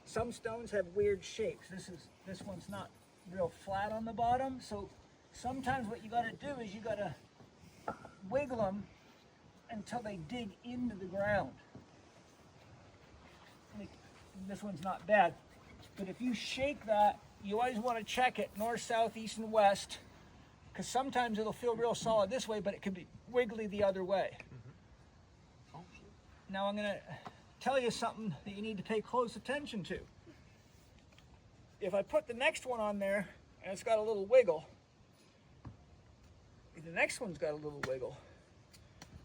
some stones have weird shapes. This one's not real flat on the bottom, so sometimes what you got to do is you got to wiggle them until they dig into the ground. Like, this one's not bad, but if you shake that, you always want to check it north, south, east, and west, because sometimes it'll feel real solid this way, but it could be wiggly the other way. Now I'm going to tell you something that you need to pay close attention to. If I put the next one on there and it's got a little wiggle, the next one's got a little wiggle,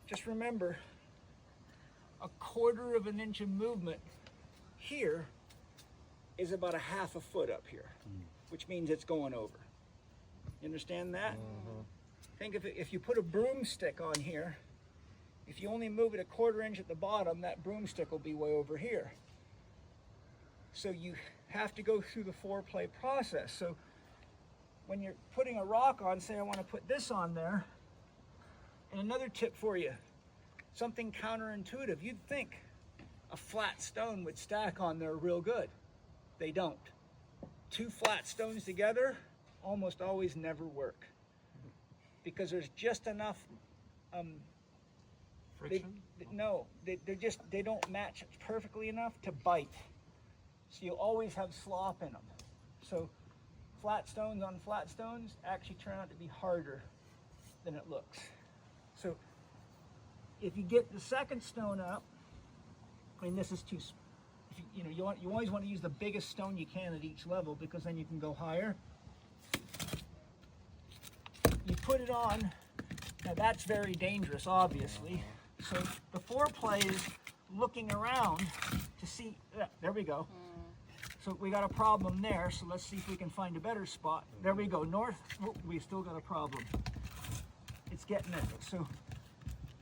just remember 1/4 of an inch of movement here is about 1/2 foot up here, which means it's going over. You understand that? Think of it, if you put a broomstick on here, if you only move it 1/4 inch at the bottom, that broomstick will be way over here. So you have to go through the foreplay process. So when you're putting a rock on, say I want to put this on there, and another tip for you, something counterintuitive, you'd think a flat stone would stack on there real good. They don't. 2 flat stones together almost always never work, because there's just enough friction? they don't match perfectly enough to bite. So you always have slop in them. So flat stones on flat stones actually turn out to be harder than it looks. So if you get the second stone up, I mean, this is too, you always want to use the biggest stone you can at each level, because then you can go higher. You put it on. Now that's very dangerous, obviously. So the foreplay is looking around to see, there we go. So we got a problem there, so let's see if we can find a better spot. There we go, north, we still got a problem. It's getting it. So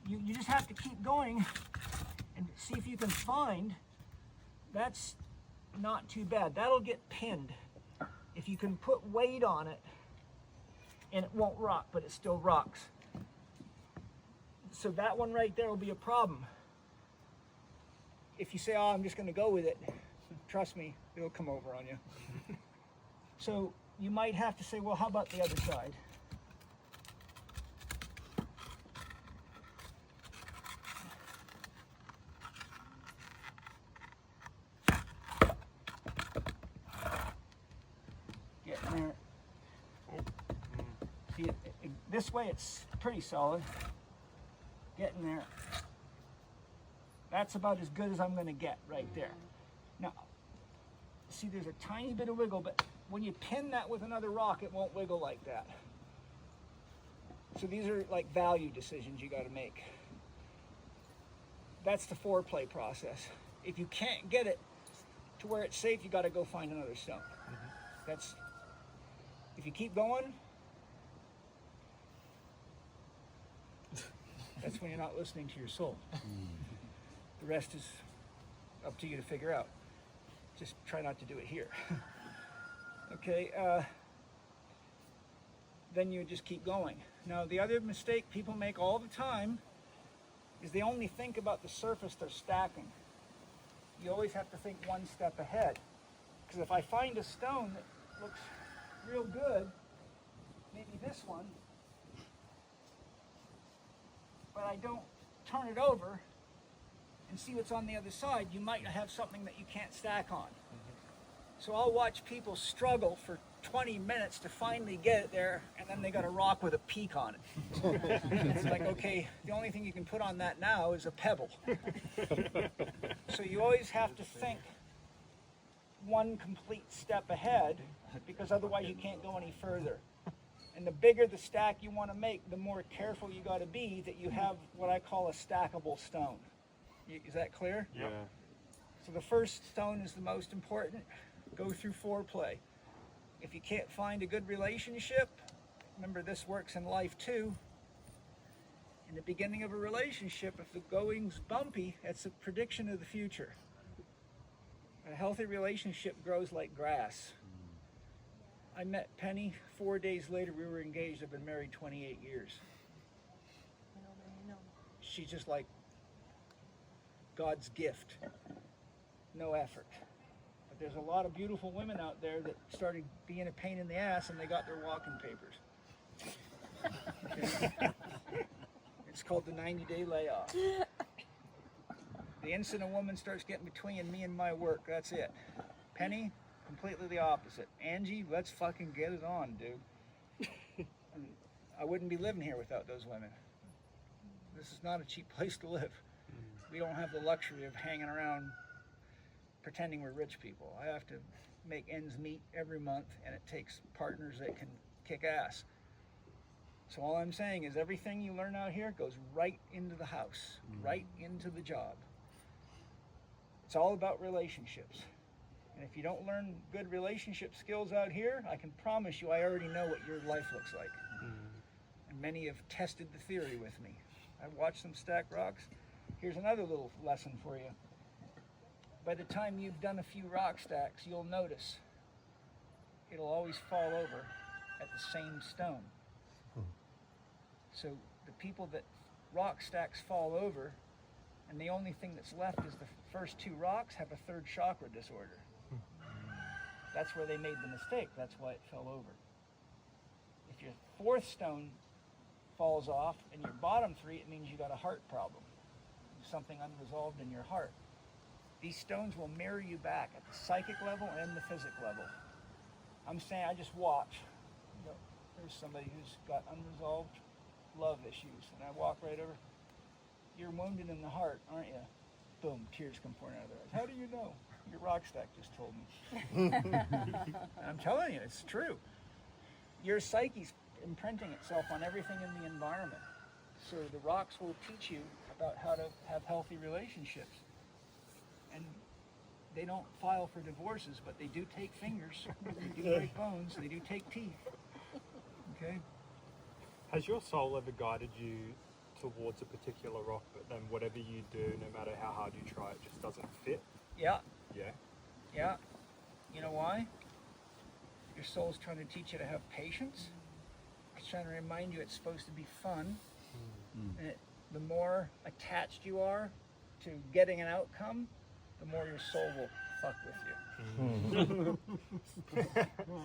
you just have to keep going and see if you can find, that's not too bad. That'll get pinned. If you can put weight on it, and it won't rock, but it still rocks. So that one right there will be a problem. If you say, oh, I'm just going to go with it, trust me, it'll come over on you. So you might have to say, well, how about the other side? Get in there. See, this way it's pretty solid. Get in there. That's about as good as I'm going to get right there. Now, see, there's a tiny bit of wiggle, but when you pin that with another rock, it won't wiggle like that. So these are like value decisions you got to make. That's the foreplay process. If you can't get it to where it's safe, you got to go find another stone. That's, if you keep going, that's when you're not listening to your soul. The rest is up to you to figure out. Just try not to do it here. Okay, then you just keep going. Now, the other mistake people make all the time is they only think about the surface they're stacking. You always have to think one step ahead. Because if I find a stone that looks real good, maybe this one, but I don't turn it over and see what's on the other side, you might have something that you can't stack on. So I'll watch people struggle for 20 minutes to finally get it there, and then they got a rock with a peak on it. It's like, okay, the only thing you can put on that now is a pebble. So you always have to think one complete step ahead, because otherwise you can't go any further. And the bigger the stack you want to make, the more careful you got to be that you have what I call a stackable stone. Is that clear? Yeah. So the first stone is the most important. Go through foreplay. If you can't find a good relationship, remember this works in life too. In the beginning of a relationship, if the going's bumpy, that's a prediction of the future. A healthy relationship grows like grass. I met Penny 4 days later. We were engaged. I've been married 28 years. She's just like God's gift. No effort. But there's a lot of beautiful women out there that started being a pain in the ass and they got their walking papers. Okay? It's called the 90-day layoff. The instant a woman starts getting between me and my work, that's it. Penny, completely the opposite. Angie, let's fucking get it on, dude. I wouldn't be living here without those women. This is not a cheap place to live. We don't have the luxury of hanging around pretending we're rich people. I have to make ends meet every month, and it takes partners that can kick ass. So all I'm saying is everything you learn out here goes right into the house, right into the job. It's all about relationships. And if you don't learn good relationship skills out here, I can promise you I already know what your life looks like. And many have tested the theory with me. I've watched them stack rocks. Here's another little lesson for you. By the time you've done a few rock stacks, you'll notice it'll always fall over at the same stone. So the people that rock stacks fall over, and the only thing that's left is the first two rocks, have a third chakra disorder. That's where they made the mistake. That's why it fell over. If your fourth stone falls off and your bottom three, it means you got a heart problem, something unresolved in your heart. These stones will mirror you back at the psychic level and the physic level. I'm saying, I just watch. You know, there's somebody who's got unresolved love issues, and I walk right over. You're wounded in the heart, aren't you? Boom, tears come pouring out of their eyes. How do you know? Your rock stack just told me. I'm telling you, it's true. Your psyche's imprinting itself on everything in the environment. So the rocks will teach you about how to have healthy relationships. And they don't file for divorces, but they do take fingers, they do break bones, they do take teeth. Okay? Has your soul ever guided you towards a particular rock, but then whatever you do, no matter how hard you try, it just doesn't fit? Yeah. Yeah? Yeah. You know why? Your soul's trying to teach you to have patience. It's trying to remind you it's supposed to be fun. And the more attached you are to getting an outcome, the more your soul will fuck with you.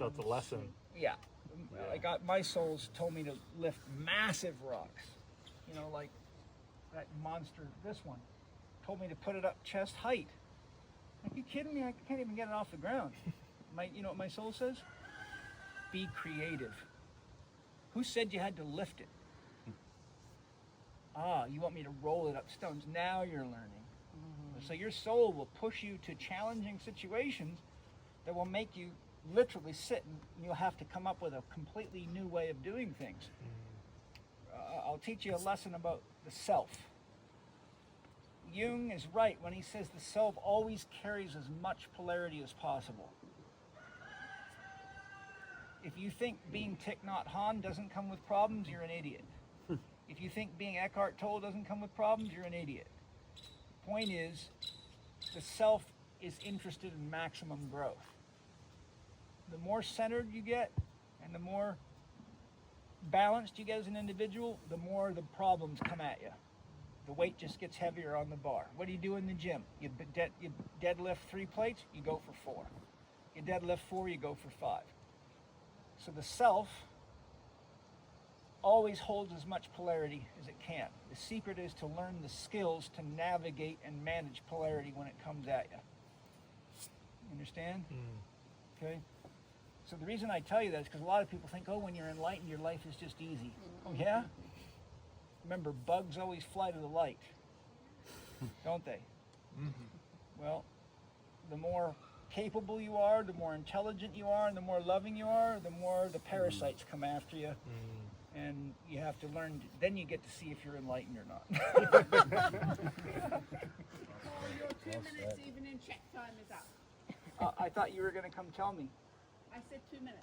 So it's a lesson. Yeah. I got my soul's told me to lift massive rocks. You know, like that monster, this one. Told me to put it up chest height. Are you kidding me? I can't even get it off the ground. You know what my soul says? Be creative. Who said you had to lift it? You want me to roll it up stones. Now you're learning. So your soul will push you to challenging situations that will make you literally sit, and you'll have to come up with a completely new way of doing things. I'll teach you a lesson about the self. Jung is right when he says the self always carries as much polarity as possible. If you think being Thich Nhat Hanh doesn't come with problems, you're an idiot. If you think being Eckhart Tolle doesn't come with problems, you're an idiot. The point is, the self is interested in maximum growth. The more centered you get and the more balanced you get as an individual, the more the problems come at you. The weight just gets heavier on the bar. What do you do in the gym? You deadlift 3 plates, you go for 4. You deadlift 4, you go for 5. So the self always holds as much polarity as it can. The secret is to learn the skills to navigate and manage polarity when it comes at you. Understand? Okay? So the reason I tell you that is because a lot of people think, oh, when you're enlightened, your life is just easy. Oh, yeah? Remember, bugs always fly to the light, don't they? Well, the more capable you are, the more intelligent you are, and the more loving you are, the more the parasites come after you. And you have to learn, then you get to see if you're enlightened or not. Well, your 2 minutes evening check time is up. I thought you were going to come tell me. I said 2 minutes.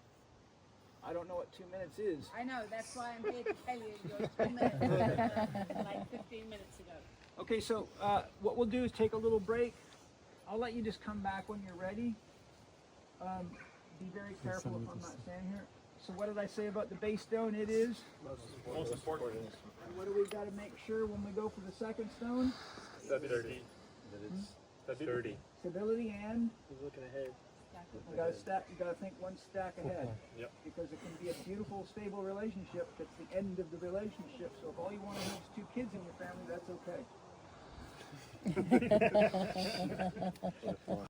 I don't know what 2 minutes is. I know, that's why I'm here to tell you your 2 minutes. Like 15 minutes ago. Okay, so what we'll do is take a little break. I'll let you just come back when you're ready. Be very careful if I'm not standing here. So what did I say about the base stone? It is? Most important. And what do we got to make sure when we go for the second stone? That's 30. That's 30. stability and He's looking ahead. you gotta stack. You gotta think one stack ahead. Yep. Because it can be a beautiful, stable relationship that's the end of the relationship. So if all you want to have is 2 kids in your family, that's okay.